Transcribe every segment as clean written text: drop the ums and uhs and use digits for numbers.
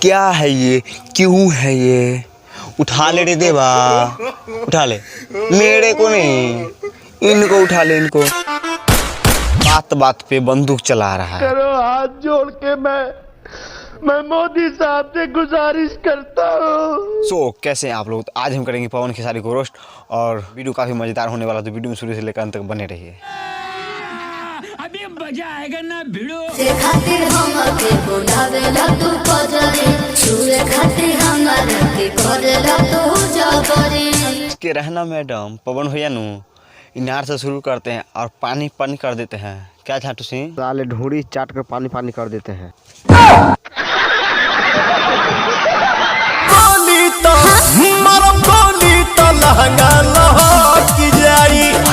क्या है ये, क्यों है ये? उठा ले रे देवा, उठा ले, मेरे को नहीं, इनको उठा ले, इनको। बात बात पे बंदूक चला रहा है। करो हाथ जोड़ के मैं मोदी साहब से गुजारिश करता हूँ। सो कैसे हैं आप लोग? तो आज हम करेंगे पवन खेसारी को रोस्ट और वीडियो काफी मजेदार होने वाला, तो वीडियो में शुरू से लेकर अंत तक बने रहिए। अभी मजा आएगा ना भिड़ो। खातिर हमके बुलावेला तू कजरी, छुए खातिर हमके करेला तू जबरी। के रहना मैडम पवन भैया नु इनार से शुरू करते हैं और पानी पानी कर देते हैं। क्या झाटू सिंह? साले ढूंढी चाट कर पानी पानी कर देते हैं।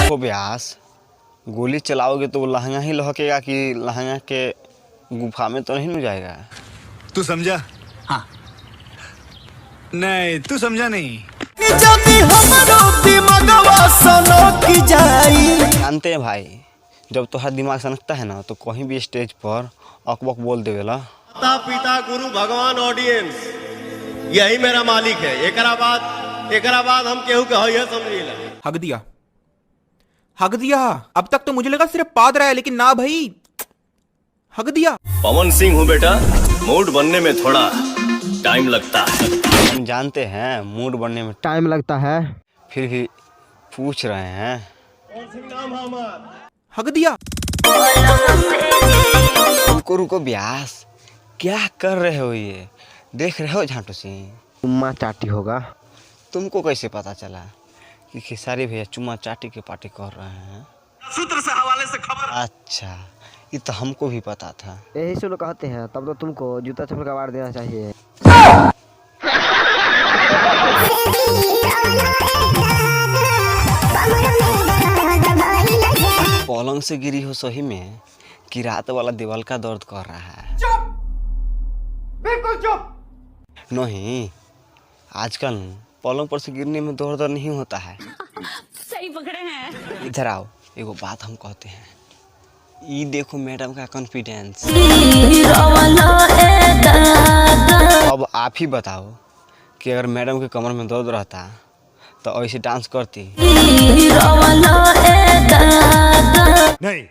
तो ब्यास गोली चलाओगे तो वो लहंगा ही लहकेगा कि लहंगा के गुफा में तो नहीं न जाएगा? तू समझा? हाँ। नहीं तू समझा नहीं। जानते हैं भाई, जब तुम्हारा दिमाग सनकता है ना तो कहीं भी स्टेज पर अक बक बोल देवेला। माता पिता गुरु भगवान ऑडियंस यही मेरा मालिक है। एकरा बाद हम केहू के समझिला। हक दिया। अब तक तो मुझे लगा सिर्फ पाद रहा है, लेकिन ना भाई, हक दिया। पवन सिंह हूँ बेटा, मूड बनने में थोड़ा टाइम लगता है। हम जानते हैं मूड बनने में टाइम लगता है, फिर भी पूछ रहे हैं। हक दिया। रुको रुको ब्यास, क्या कर रहे हो? ये देख रहे हो झाटू सिंह? चुम्मा चाटी होगा। तुमको कैसे पता चला कि खेसारी भैया चुम्मा चाटी के पार्टी कर रहे हैं? सूत्र से हवाले से खबर। अच्छा, ये तो हमको भी पता था। यही से लोग कहते हैं, तब तो तुमको जूता चप्पल का अवार्ड देना चाहिए। पलंग से गिरी हो सही में कि रात वाला दीवाल का दर्द कर रहा है? चुप, बिल्कुल चुप। नहीं, आजकल पलंग पर से गिरने में दर्द नहीं होता है। सही पकड़े हैं। इधर आओ, एगो बात हम कहते हैं। ये देखो मैडम का कॉन्फिडेंस। अब आप ही बताओ कि अगर मैडम के कमर में दर्द रहता तो ऐसे डांस करती? नहीं।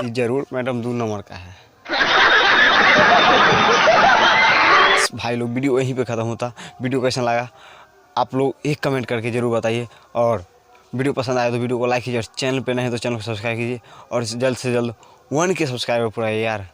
ये जरूर मैडम 2 नंबर का है। भाई लोग, वीडियो यहीं पे खत्म होता। वीडियो कैसा लगा आप लोग एक कमेंट करके जरूर बताइए, और वीडियो पसंद आया तो वीडियो को लाइक कीजिए, और चैनल पे नहीं तो चैनल को सब्सक्राइब कीजिए, और जल्द से जल्द 1K सब्सक्राइबर पूरा यार।